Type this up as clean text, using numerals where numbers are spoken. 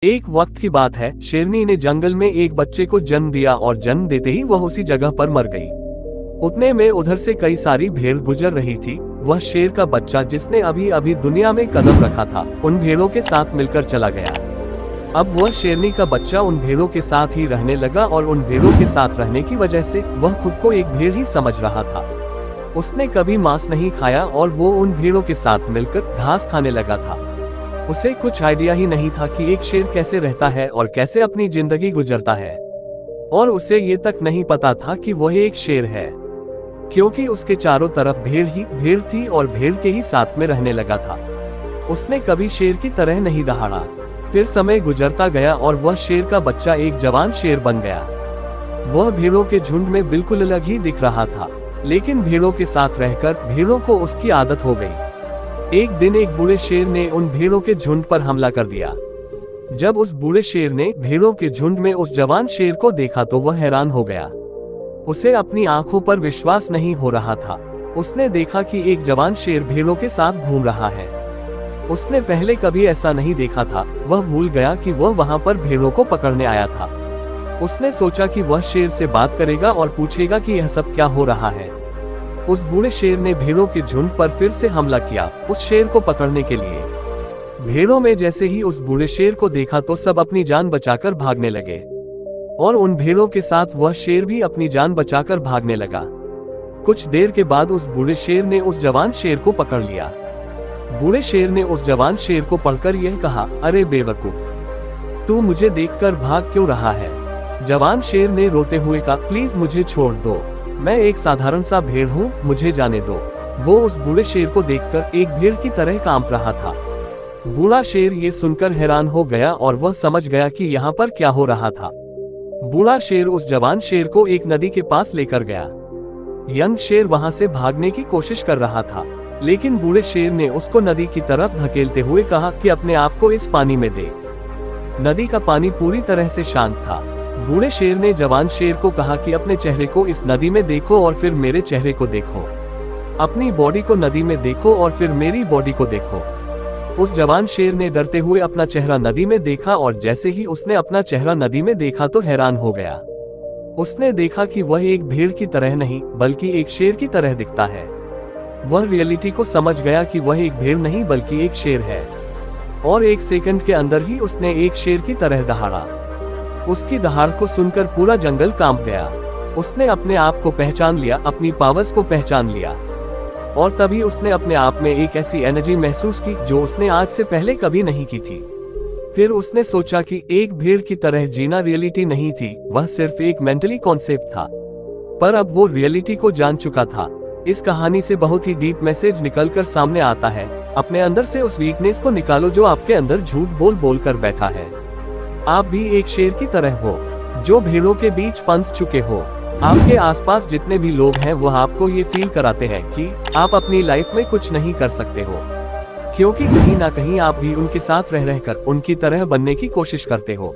एक वक्त की बात है, शेरनी ने जंगल में एक बच्चे को जन्म दिया और जन्म देते ही वह उसी जगह पर मर गई। उतने में उधर से कई सारी भेड़ गुजर रही थी। वह शेर का बच्चा जिसने अभी अभी दुनिया में कदम रखा था, उन भेड़ों के साथ मिलकर चला गया। अब वह शेरनी का बच्चा उन भेड़ों के साथ ही रहने लगा और उन भेड़ों के साथ रहने की वजह से वह खुद को एक भेड़ ही समझ रहा था। उसने कभी मांस नहीं खाया और वो उन भेड़ों के साथ मिलकर घास खाने लगा था। उसे कुछ आइडिया ही नहीं था कि एक शेर कैसे रहता है और कैसे अपनी जिंदगी गुजरता है, और उसे ये तक नहीं पता था कि वह एक शेर है, क्योंकि उसके चारों तरफ भेड़ ही भेड़ थी और भेड़ के ही साथ में रहने लगा था। उसने कभी शेर की तरह नहीं दहाड़ा। फिर समय गुजरता गया और वह शेर का बच्चा एक जवान शेर बन गया। वह भेड़ों के झुंड में बिल्कुल अलग ही दिख रहा था, लेकिन भेड़ों के साथ रहकर भेड़ों को उसकी आदत हो गई। एक दिन एक बूढ़े शेर ने उन भेड़ों के झुंड पर हमला कर दिया। जब उस बूढ़े शेर ने भेड़ों के झुंड में उस जवान शेर को देखा तो वह हैरान हो गया। उसे अपनी आंखों पर विश्वास नहीं हो रहा था। उसने देखा कि एक जवान शेर भेड़ों के साथ घूम रहा है। उसने पहले कभी ऐसा नहीं देखा था। वह भूल गया कि वह वहां पर भेड़ों को पकड़ने आया था। उसने सोचा कि वह शेर से बात करेगा और पूछेगा कि यह सब क्या हो रहा है। उस बूढ़े शेर ने भेड़ों के झुंड पर फिर से हमला किया, उस शेर को पकड़ने के लिए। भेड़ों में जैसे ही उस बूढ़े शेर को देखा तो सब अपनी जान बचाकर भागने लगे, और उन भेड़ों के साथ वह शेर भी अपनी जान बचाकर भागने लगा। कुछ देर के बाद उस बूढ़े शेर ने उस जवान शेर को पकड़ लिया। बूढ़े शेर ने उस जवान शेर को पकड़कर यह कहा, अरे बेवकूफ, तू मुझे देखकर भाग क्यों रहा है? जवान शेर ने रोते हुए कहा, प्लीज मुझे छोड़ दो, मैं एक साधारण सा भेड़ हूँ, मुझे जाने दो। वो उस बूढ़े शेर को देखकर एक भेड़ की तरह कांप रहा था। बूढ़ा शेर ये सुनकर हैरान हो गया और वह समझ गया कि यहाँ पर क्या हो रहा था। बूढ़ा शेर उस जवान शेर को एक नदी के पास लेकर गया। यंग शेर वहां से भागने की कोशिश कर रहा था, लेकिन बूढ़े शेर ने उसको नदी की तरफ धकेलते हुए कहा कि अपने आप को इस पानी में देख। नदी का पानी पूरी तरह से शांत था। बूढ़े शेर ने जवान शेर को कहा कि अपने चेहरे को इस नदी में देखो और फिर मेरे चेहरे को देखो। अपनी बॉडी को नदी में देखो और फिर मेरी बॉडी को देखो। उस जवान शेर ने डरते हुए अपना चेहरा नदी में देखा, और जैसे ही उसने अपना चेहरा नदी में देखा तो हैरान हो गया। उसने देखा कि वह एक भेड़ की तरह नहीं बल्कि एक शेर की तरह दिखता है। वह रियलिटी को समझ गया कि वह एक भेड़ नहीं बल्कि एक शेर है, और एक सेकंड के अंदर ही उसने एक शेर की तरह दहाड़ा। उसकी दहाड़ को सुनकर पूरा जंगल कांप गया। उसने अपने आप को पहचान लिया, अपनी पावर्स को पहचान लिया, और तभी उसने अपने आप में एक ऐसी एनर्जी महसूस की जो उसने आज से पहले कभी नहीं की थी। फिर उसने सोचा कि एक भेड़ की तरह जीना रियलिटी नहीं थी, वह सिर्फ एक मेंटली कॉन्सेप्ट था। पर अब वो रियलिटी को जान चुका था। इस कहानी से बहुत ही डीप मैसेज निकलकर सामने आता है, अपने अंदर से उस वीकनेस को निकालो जो आपके अंदर झूठ बोल बोल कर बैठा है। आप भी एक शेर की तरह हो जो भेड़ों के बीच फंस चुके हो। आपके आसपास जितने भी लोग हैं वह आपको ये फील कराते हैं कि आप अपनी लाइफ में कुछ नहीं कर सकते हो, क्योंकि कहीं ना कहीं आप भी उनके साथ रह रहकर उनकी तरह बनने की कोशिश करते हो।